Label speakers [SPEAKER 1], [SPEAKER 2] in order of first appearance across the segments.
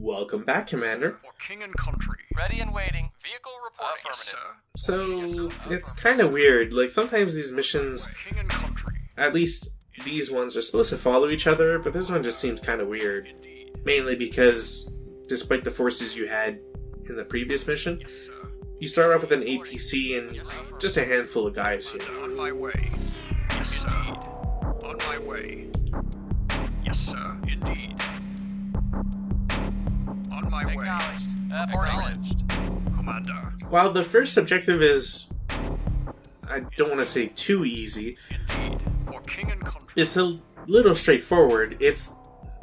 [SPEAKER 1] Welcome back, Commander.
[SPEAKER 2] For king and country.
[SPEAKER 3] Ready and waiting. Vehicle reporting.
[SPEAKER 2] Yes,
[SPEAKER 3] Affirmative.
[SPEAKER 1] So, it's kind of weird. Like, sometimes these missions,
[SPEAKER 2] For king and country.
[SPEAKER 1] at least these ones, are supposed to follow each other, but this one just seems kind of weird.
[SPEAKER 2] Indeed.
[SPEAKER 1] Mainly because, despite the forces you had in the previous mission,
[SPEAKER 2] Yes, sir.
[SPEAKER 1] you start off with an APC and just a handful of guys here.
[SPEAKER 2] On my way. Yes, sir. On my way. Yes, sir. Indeed. On my way.
[SPEAKER 3] Acknowledged. Acknowledged.
[SPEAKER 2] Commander.
[SPEAKER 1] While the first objective is, I don't want to say too easy,
[SPEAKER 2] Indeed. For king and country.
[SPEAKER 1] it's a little straightforward. It's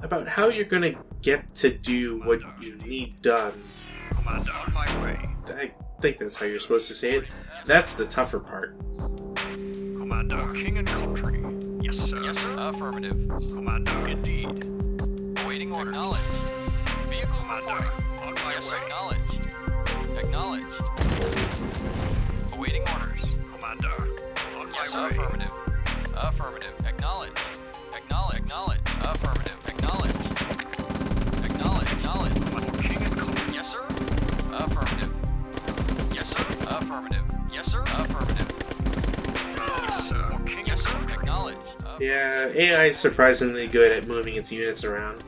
[SPEAKER 1] about how you're going to get to do what you need done.
[SPEAKER 2] Commander. On my way.
[SPEAKER 1] I think that's how you're supposed to say it. That's the tougher part.
[SPEAKER 2] Commander. For king and country. Yes, sir.
[SPEAKER 3] Yes, sir. Affirmative.
[SPEAKER 2] Commander. Indeed.
[SPEAKER 3] Awaiting order. Acknowledged. Vehicle
[SPEAKER 2] Commander.
[SPEAKER 3] reporting.
[SPEAKER 2] On my
[SPEAKER 3] Yes,
[SPEAKER 2] way.
[SPEAKER 3] acknowledged. Acknowledged. Awaiting orders.
[SPEAKER 2] Commander. On
[SPEAKER 3] Yes,
[SPEAKER 2] my way.
[SPEAKER 3] affirmative. Affirmative. Acknowledged. Acknowledge. Acknowledge. Affirmative. Acknowledged. Acknowledge. Acknowledge.
[SPEAKER 2] For king and country.
[SPEAKER 3] Yes, sir. Affirmative. Yes, sir. Affirmative. Yes, sir. Affirmative.
[SPEAKER 2] Yes, sir. For king
[SPEAKER 3] Yes,
[SPEAKER 2] and
[SPEAKER 3] sir.
[SPEAKER 2] country.
[SPEAKER 3] Acknowledged.
[SPEAKER 1] Yeah, AI is surprisingly good at moving its units around.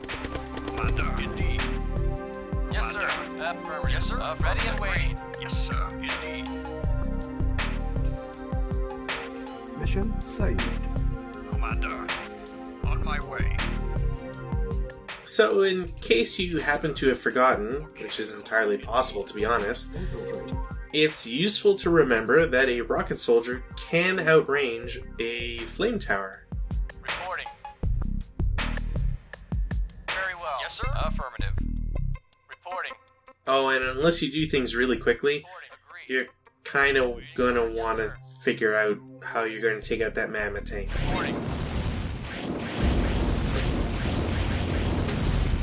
[SPEAKER 2] Commander. Indeed.
[SPEAKER 3] Yes, sir. Affirmative. Yes, sir. Ready and waiting.
[SPEAKER 2] Yes, sir. Indeed.
[SPEAKER 4] Mission saved.
[SPEAKER 2] Commander. On my way.
[SPEAKER 1] So, in case you happen to have forgotten, which is entirely possible to be honest,
[SPEAKER 4] Infiltrate.
[SPEAKER 1] it's useful to remember that a rocket soldier can outrange a flame tower.
[SPEAKER 3] Reporting. Very well. Yes, sir. Affirmative. Reporting.
[SPEAKER 1] Oh, and unless you do things really quickly,
[SPEAKER 3] Reporting. Agreed.
[SPEAKER 1] you're kind of gonna want to figure out how you're going to take out that mammoth tank.
[SPEAKER 3] Reporting.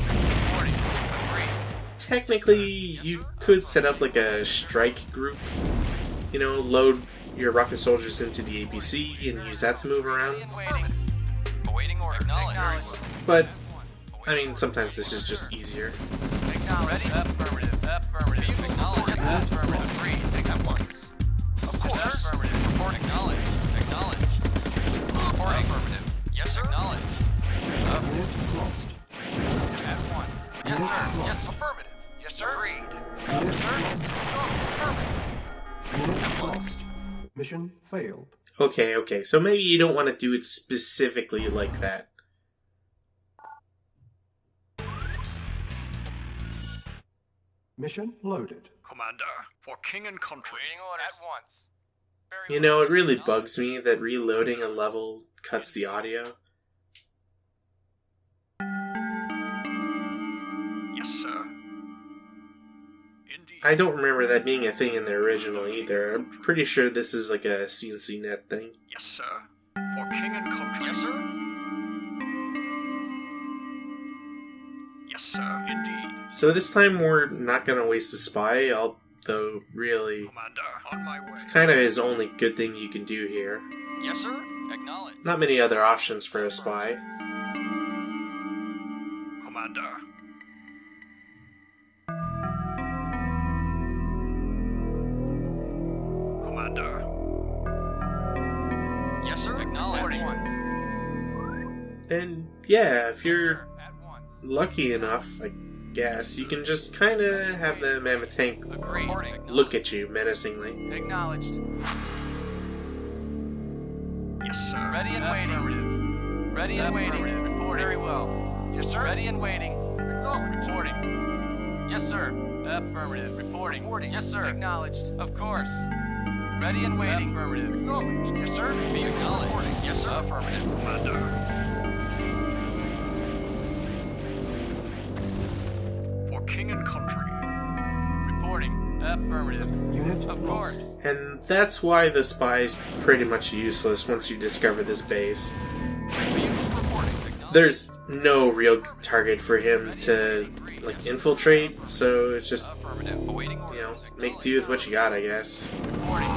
[SPEAKER 3] Reporting. Agreed.
[SPEAKER 1] Technically, you could set up like a strike group, you know, load your rocket soldiers into the APC and use that to move around.
[SPEAKER 3] Ready and waiting. Awaiting order. Acknowledged.
[SPEAKER 1] But, I mean, sometimes this is just easier.
[SPEAKER 3] Acknowledged. Ready. Affirmative. Affirmative. Acknowledged. Affirmative. Agreed. Take that one. Of course. Affirmative. Report. Acknowledged. Acknowledged. Report. Affirmative. Yes, sir. Acknowledged.
[SPEAKER 4] Unit lost.
[SPEAKER 3] At once. Yes, sir. Yes, affirmative. Yes, sir. Agreed.
[SPEAKER 4] Unit
[SPEAKER 3] Yes, sir.
[SPEAKER 4] lost.
[SPEAKER 3] Affirmative.
[SPEAKER 4] Unit lost. Mission failed.
[SPEAKER 1] Okay, so maybe you don't want to do it specifically like that.
[SPEAKER 4] Mission loaded.
[SPEAKER 2] Commander. For king and country.
[SPEAKER 3] Waiting orders. At once. Very
[SPEAKER 1] You know, it really bugs me that reloading a level cuts the audio.
[SPEAKER 2] Yes, sir. Indeed.
[SPEAKER 1] I don't remember that being a thing in the original either. I'm pretty sure this is like a CNC net thing.
[SPEAKER 2] Yes, sir. For king and country.
[SPEAKER 3] Yes, sir.
[SPEAKER 2] Yes, sir. Indeed.
[SPEAKER 1] So this time we're not going to waste a spy, although really,
[SPEAKER 2] Commander. On my way.
[SPEAKER 1] it's kind of his only good thing you can do here.
[SPEAKER 3] Yes, sir. Acknowledged.
[SPEAKER 1] Not many other options for a spy.
[SPEAKER 2] Commander. Commander.
[SPEAKER 3] Yes, sir. Acknowledged. At once.
[SPEAKER 1] And yeah, if you're
[SPEAKER 3] At once.
[SPEAKER 1] lucky enough, I guess, you can just kind of have the mammoth tank
[SPEAKER 3] Agreed.
[SPEAKER 1] look at you menacingly.
[SPEAKER 3] Acknowledged.
[SPEAKER 2] Yes, sir.
[SPEAKER 3] Ready and waiting. Ready and waiting. Reporting. Very well. Yes, sir. Ready and waiting. Reporting. Yes, sir. Affirmative. Reporting. Yes, sir. Acknowledged. Of course. Ready and waiting. Affirmative. Acknowledged. Yes, sir. Be acknowledged. Yes, sir. Affirmative.
[SPEAKER 2] Commander. For king and country.
[SPEAKER 3] Reporting. Affirmative.
[SPEAKER 4] Unit
[SPEAKER 3] Of
[SPEAKER 4] lost.
[SPEAKER 3] course.
[SPEAKER 1] And that's why the spy's pretty much useless once you discover this base.
[SPEAKER 3] Vehicle reporting. Acknowledged.
[SPEAKER 1] There's no real target for him to, like, infiltrate, so it's just,
[SPEAKER 3] Affirmative. Awaiting orders.
[SPEAKER 1] you know, make do with what you got, I guess.
[SPEAKER 3] Reporting.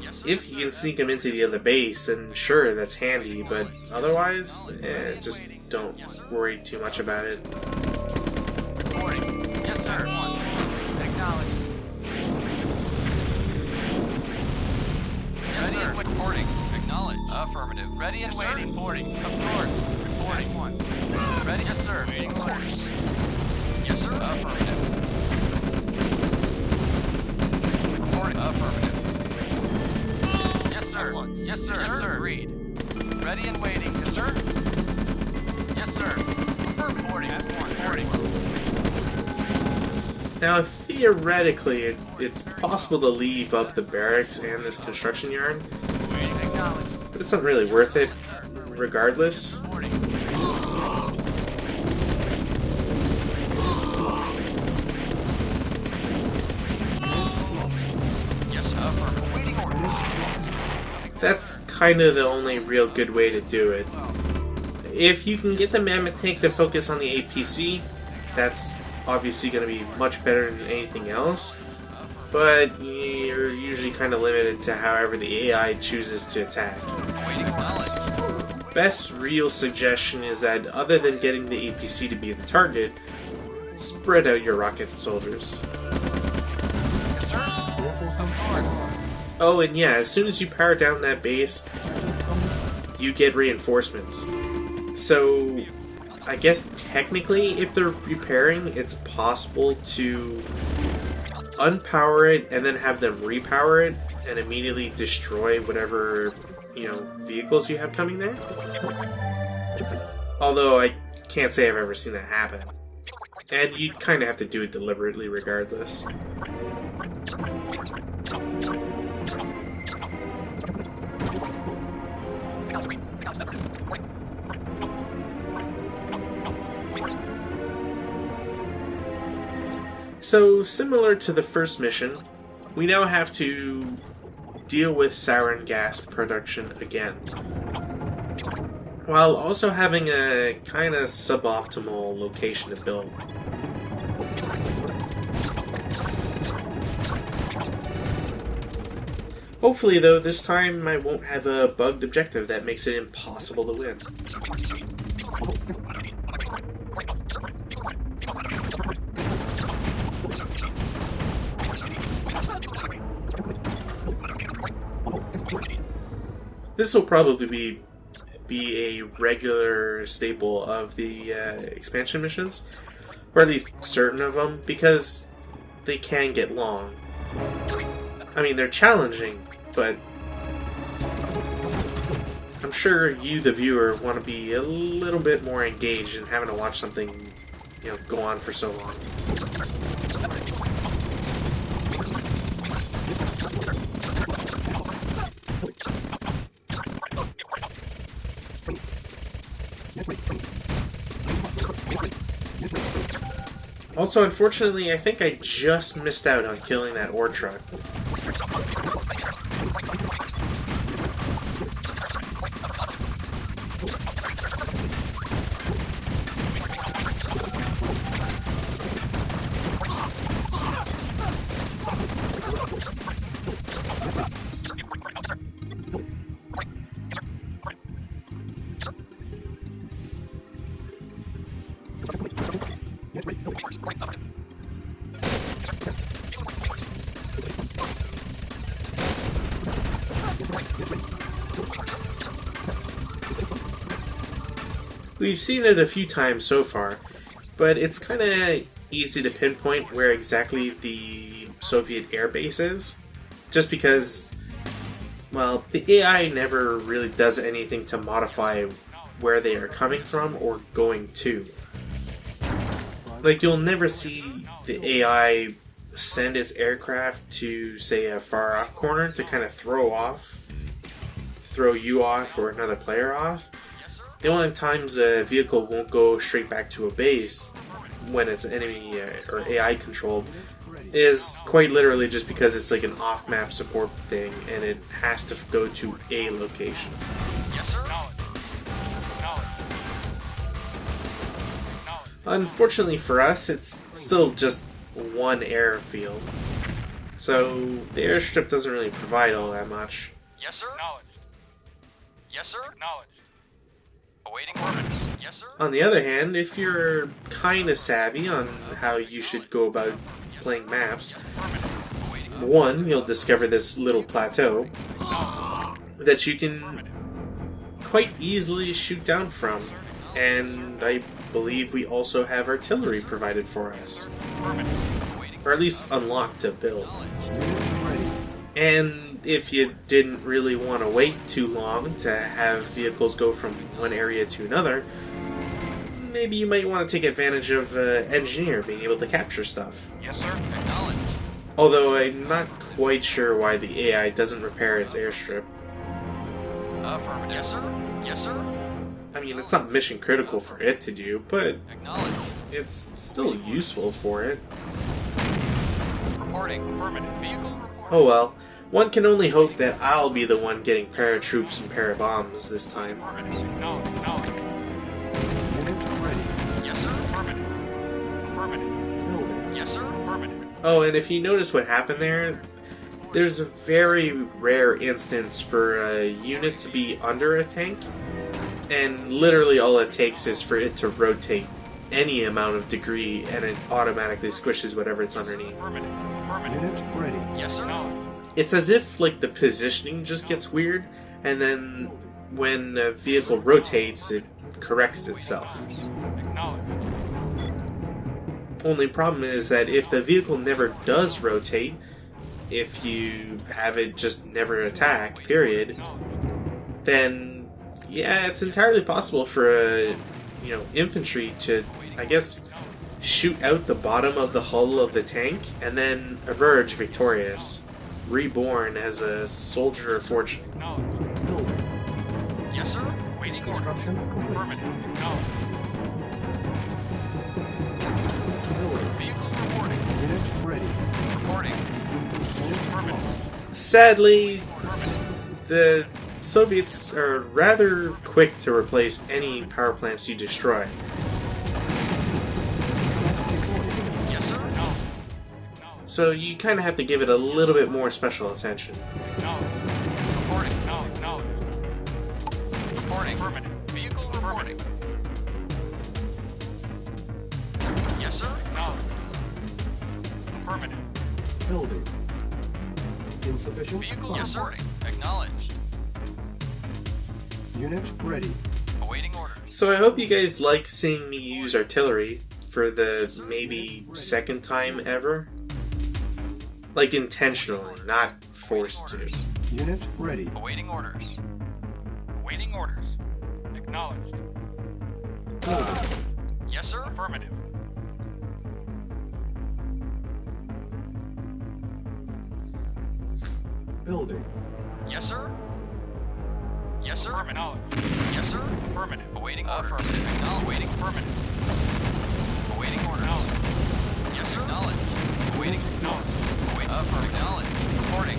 [SPEAKER 3] Yes, sir.
[SPEAKER 1] If you can sneak him into the other base, then sure, that's handy, but otherwise, just don't worry too much about it.
[SPEAKER 3] Reporting. Ready and waiting. Reporting. Of course. Reporting. One. Ready? Yes, sir. Waiting orders. Yes, sir. Affirmative. Reporting. Affirmative. Yes, sir. Yes, sir. Yes, sir. Agreed. Ready and waiting. Yes, sir. Yes, sir. Reporting. At one. Reporting.
[SPEAKER 1] Now, theoretically, it's possible to leave up the barracks and this construction yard,
[SPEAKER 3] Waiting. Acknowledged.
[SPEAKER 1] but it's not really worth it, regardless.
[SPEAKER 3] Reporting. Yes, sir. Affirmative. Waiting orders.
[SPEAKER 1] That's kind of the only real good way to do it. If you can get the Mammoth tank to focus on the APC, that's obviously going to be much better than anything else, but you're usually kind of limited to however the AI chooses to attack.
[SPEAKER 3] Waiting knowledge.
[SPEAKER 1] Best real suggestion is that other than getting the APC to be the target, spread out your rocket soldiers.
[SPEAKER 3] Yes, sir. Of course.
[SPEAKER 1] Oh, and yeah, as soon as you power down that base, you get reinforcements. So, I guess technically, if they're repairing, it's possible to unpower it and then have them repower it and immediately destroy whatever, vehicles you have coming there. Although I can't say I've ever seen that happen. And you kind of have to do it deliberately regardless. So, similar to the first mission, we now have to deal with sarin gas production again, while also having a kind of suboptimal location to build. Hopefully, though, this time I won't have a bugged objective that makes it impossible to win. This will probably be a regular staple of the expansion missions, or at least certain of them, because they can get long. I mean, they're challenging, but I'm sure you, the viewer, want to be a little bit more engaged in having to watch something, go on for so long. Also, unfortunately, I think I just missed out on killing that ore truck. We've seen it a few times so far, but it's kind of easy to pinpoint where exactly the Soviet air base is, just because, well, the AI never really does anything to modify where they are coming from or going to. Like, you'll never see the AI send its aircraft to, say, a far-off corner to kind of throw you off or another player off. The only times a vehicle won't go straight back to a base when it's enemy or AI controlled is quite literally just because it's like an off-map support thing and it has to go to a location.
[SPEAKER 3] Yes, sir.
[SPEAKER 1] Unfortunately for us, it's still just one airfield, so the airstrip doesn't really provide all that much.
[SPEAKER 3] Yes, sir. Yes, sir. Awaiting orders. Yes, sir.
[SPEAKER 1] On the other hand, if you're kind of savvy on how you should go about playing maps, one, you'll discover this little plateau that you can quite easily shoot down from, and I believe we also have artillery provided for us, or at least unlocked to build.
[SPEAKER 4] Unit ready.
[SPEAKER 1] And if you didn't really want to wait too long to have vehicles go from one area to another, maybe you might want to take advantage of engineer being able to capture stuff.
[SPEAKER 3] Yes, sir. Acknowledged.
[SPEAKER 1] Although I'm not quite sure why the AI doesn't repair its airstrip.
[SPEAKER 3] Affirmative. Yes, sir. Yes, sir.
[SPEAKER 1] I mean, it's not mission critical for it to do, but
[SPEAKER 3] Acknowledged.
[SPEAKER 1] it's still useful for it.
[SPEAKER 3] Reporting. Affirmative. Vehicle reporting.
[SPEAKER 1] Oh well, one can only hope that I'll be the one getting paratroops and parabombs this time.
[SPEAKER 3] Affirmative. Acknowledged.
[SPEAKER 4] Unit ready.
[SPEAKER 3] Yes, sir. Affirmative. Affirmative.
[SPEAKER 4] Building.
[SPEAKER 3] Yes, sir. Affirmative.
[SPEAKER 1] Oh, and if you notice what happened there, there's a very rare instance for a unit to be under a tank, and literally all it takes is for it to rotate any amount of degree and it automatically squishes whatever it's underneath.
[SPEAKER 3] Affirmative. Affirmative.
[SPEAKER 4] Unit ready.
[SPEAKER 3] Yes, sir.
[SPEAKER 1] It's as if like the positioning just gets weird, and then when a vehicle rotates, it corrects itself.
[SPEAKER 3] Acknowledged.
[SPEAKER 1] Only problem is that if the vehicle never does rotate, if you have it just never attack, period, then yeah, it's entirely possible for a infantry to, I guess, shoot out the bottom of the hull of the tank and then emerge victorious, reborn as a soldier of fortune.
[SPEAKER 3] Acknowledged.
[SPEAKER 4] Building.
[SPEAKER 3] Yes, sir. Waiting order.
[SPEAKER 4] Construction complete.
[SPEAKER 3] Affirmative. Acknowledged.
[SPEAKER 4] Building.
[SPEAKER 3] Vehicles reporting.
[SPEAKER 4] Unit ready.
[SPEAKER 3] Reporting.
[SPEAKER 4] Unit lost.
[SPEAKER 1] Sadly,
[SPEAKER 3] Affirmative.
[SPEAKER 1] the Soviets are rather quick to replace any power plants you destroy.
[SPEAKER 3] Yes, sir. Acknowledged.
[SPEAKER 1] So you kind of have to give it a little bit more special attention.
[SPEAKER 3] Acknowledged. Reporting. Acknowledged. Reporting. Affirmative. Vehicle reporting. Yes, sir. Acknowledged. Affirmative.
[SPEAKER 4] Building. Insufficient
[SPEAKER 3] Vehicle
[SPEAKER 4] funds.
[SPEAKER 3] reporting. Acknowledged.
[SPEAKER 4] Unit ready.
[SPEAKER 3] Awaiting orders.
[SPEAKER 1] So I hope you guys like seeing me use artillery for the maybe second time ever. Like intentionally, not forced to.
[SPEAKER 4] Unit ready.
[SPEAKER 3] Awaiting orders. Awaiting orders. Acknowledged.
[SPEAKER 4] Building.
[SPEAKER 3] Yes, sir. Affirmative.
[SPEAKER 4] Building.
[SPEAKER 3] Yes, sir. Yes, sir. Affirmative. Yes, sir. Affirmative. Awaiting orders. Affirmative. Acknowledged. Awaiting affirmative. Awaiting orders. Yes, sir. Acknowledged. Awaiting acknowledged. Await. Affirmative. Acknowledged. Reporting.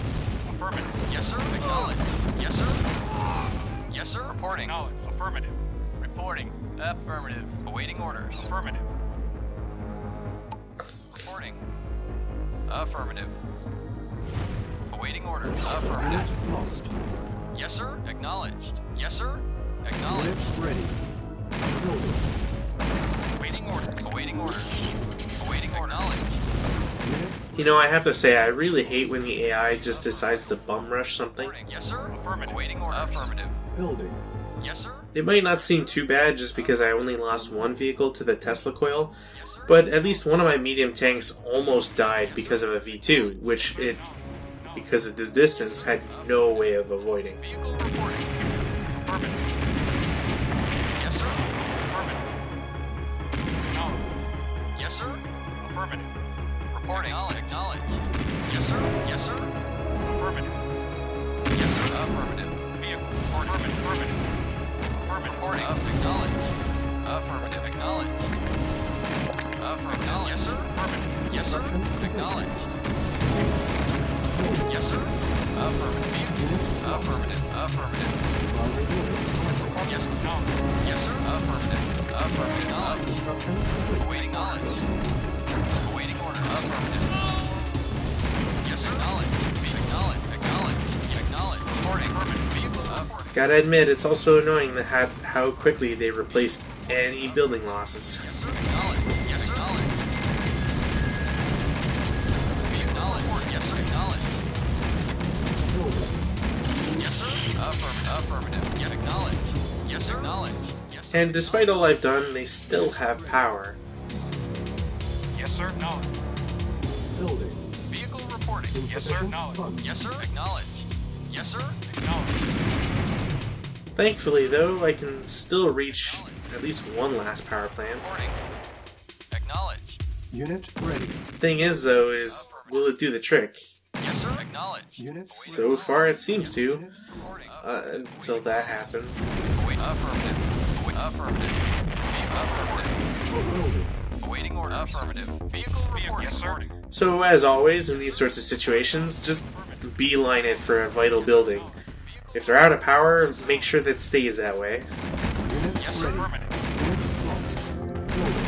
[SPEAKER 3] Affirmative. Yes, sir. Acknowledged. Yes, sir. Yes, sir. Reporting. Acknowledged. Affirmative. Reporting. Affirmative. Awaiting orders. Affirmative. Reporting. Affirmative. Awaiting orders. Affirmative.
[SPEAKER 4] Unit lost.
[SPEAKER 3] Yes, sir. Acknowledged. Yes, sir.
[SPEAKER 4] Unit
[SPEAKER 3] Acknowledged.
[SPEAKER 4] ready. Building.
[SPEAKER 3] Awaiting order. Awaiting orders. Awaiting order. Acknowledged.
[SPEAKER 4] Unit
[SPEAKER 1] You know, I have to say, I really hate when the AI just decides to bum rush something.
[SPEAKER 3] Reporting. Yes, sir. Affirmative. Awaiting order. Affirmative.
[SPEAKER 4] building.
[SPEAKER 3] Yes, sir.
[SPEAKER 1] It might not seem too bad just because I only lost one vehicle to the Tesla coil, but at least one of my medium tanks almost died because of a V2, which it, because of the distance, had no way of avoiding.
[SPEAKER 3] Vehicle reporting. Affirmative. Yes, sir. Affirmative. Acknowledged. Yes, sir. Affirmative. Reporting. Acknowledged. Yes, sir. Yes, sir. Affirmative. Yes, sir. Affirmative. Vehicle reporting. Affirmative. Affirmative. Affirmative. Reporting. Acknowledged. Affirmative. Acknowledged. Affirmative. Yes, sir. Affirmative. Yes, sir. Acknowledged. Yes, sir. Affirmative. Affirmative. Affirmative. Yes, acknowledged. Yes, sir. Affirmative. Affirmative. Acknowledged.
[SPEAKER 4] Construction complete.
[SPEAKER 3] Awaiting knowledge. Awaiting order. Affirmative. Yes, sir. Acknowledged. Acknowledged. Acknowledged. Acknowledged. Reporting. Affirmative. Vehicle. Affirmative.
[SPEAKER 1] Gotta admit, it's also annoying that how quickly they replace any building losses.
[SPEAKER 3] Yes, sir. Acknowledged. Yes, sir. Acknowledged. Acknowledged. Yes, sir. Acknowledged.
[SPEAKER 4] Building.
[SPEAKER 3] Yes, sir. Affirmative. Affirmative. Yes, acknowledged.
[SPEAKER 1] And despite all I've done, they still have power.
[SPEAKER 3] Yes, sir. Acknowledge.
[SPEAKER 4] Building.
[SPEAKER 3] Vehicle reporting. Yes, sir.
[SPEAKER 4] Insufficient
[SPEAKER 3] Acknowledge.
[SPEAKER 4] funds.
[SPEAKER 3] Yes, sir. Acknowledge. Yes, sir. Acknowledge.
[SPEAKER 1] Thankfully, though, I can still reach at least one last power plant.
[SPEAKER 3] Reporting. Acknowledge.
[SPEAKER 4] Unit ready.
[SPEAKER 1] Thing is, though, is will it do the trick?
[SPEAKER 3] Yes, sir. Acknowledge.
[SPEAKER 4] Unit
[SPEAKER 1] So far, it seems to.
[SPEAKER 4] Unit
[SPEAKER 3] Reporting.
[SPEAKER 1] Until that happened.
[SPEAKER 3] Await affirmative. Await affirmative. Affirmative.
[SPEAKER 4] building.
[SPEAKER 3] Awaiting order. Affirmative. Vehicle reporting. Yes, sir.
[SPEAKER 1] So, as always, in these sorts of situations, just beeline it for a vital building. If they're out of power, make sure that stays that way.
[SPEAKER 4] Unit
[SPEAKER 3] Yes, sir.
[SPEAKER 4] ready.
[SPEAKER 3] Affirmative.
[SPEAKER 4] Unit lost. Building.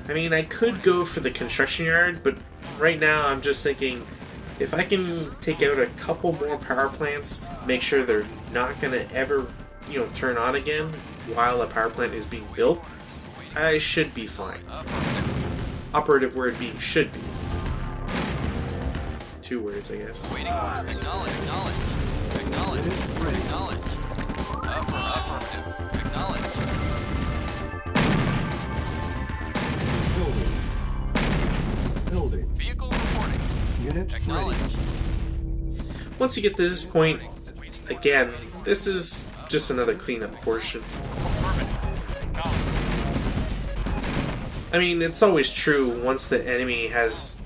[SPEAKER 1] I mean, I could go for the construction yard, but right now I'm just thinking if I can take out a couple more power plants, make sure they're not going to ever, turn on again while a power plant is being built, I should be fine. Operative word being should be. 2 words, I guess.
[SPEAKER 3] Waiting order. Acknowledge. Acknowledge. Acknowledge.
[SPEAKER 4] Unit ready.
[SPEAKER 3] Acknowledge. Affirmative. Acknowledge.
[SPEAKER 4] Building. Building.
[SPEAKER 3] Vehicle reporting.
[SPEAKER 4] Unit
[SPEAKER 3] Acknowledge.
[SPEAKER 4] ready.
[SPEAKER 1] Once you get to this point, again, this is just another cleanup portion. I mean, it's always true once the enemy has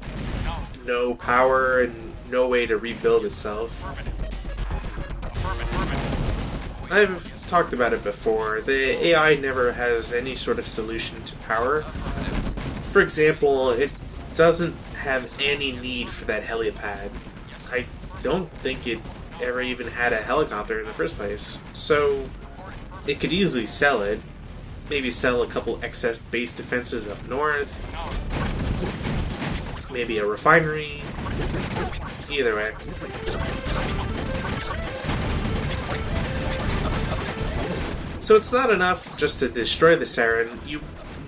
[SPEAKER 1] no power and no way to rebuild itself. I've talked about it before. The AI never has any sort of solution to power. For example, it doesn't have any need for that helipad. I don't think it ever even had a helicopter in the first place. So, it could easily sell it. Maybe sell a couple excess base defenses up north. Maybe a refinery. Either way. So it's not enough just to destroy the Sarin. You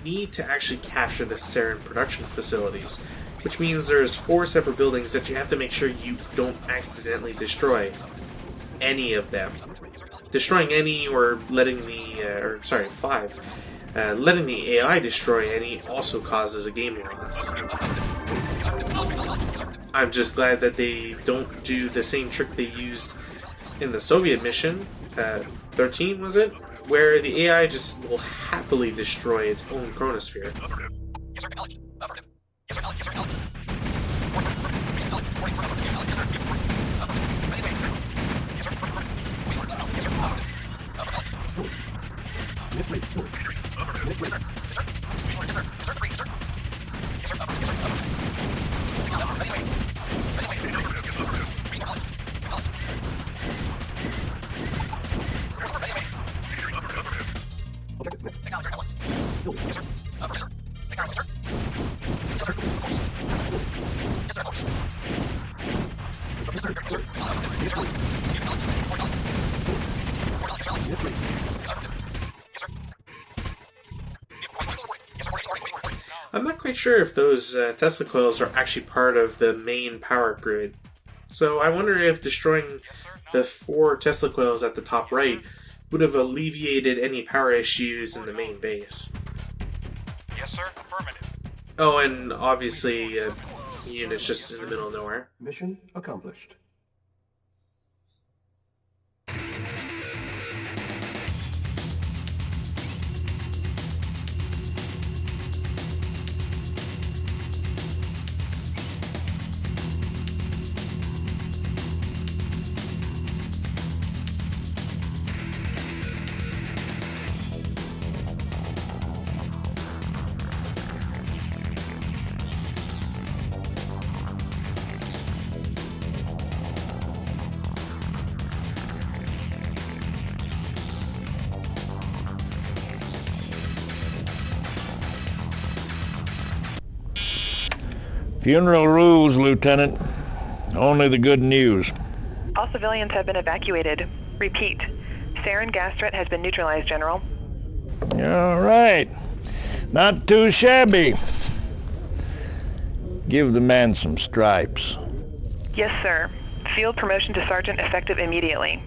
[SPEAKER 1] need to actually capture the Sarin production facilities, which means there's 4 separate buildings that you have to make sure you don't accidentally destroy any of them. Destroying any or letting the, 5, letting the AI destroy any also causes a game loss. I'm just glad that they don't do the same trick they used in the Soviet mission, 13 was it? Where the AI just will happily destroy its own chronosphere. I'm not quite sure if those Tesla coils are actually part of the main power grid. So I wonder if destroying the 4 Tesla coils at the top right would have alleviated any power issues in the main base.
[SPEAKER 3] Yes, sir. Affirmative.
[SPEAKER 1] Oh, and obviously, unit's just in the middle of nowhere.
[SPEAKER 4] Mission accomplished.
[SPEAKER 5] Funeral rules, Lieutenant. Only the good news.
[SPEAKER 6] All civilians have been evacuated. Repeat. Sarin gas threat has been neutralized, General.
[SPEAKER 5] All right. Not too shabby. Give the man some stripes.
[SPEAKER 6] Yes, sir. Field promotion to sergeant effective immediately.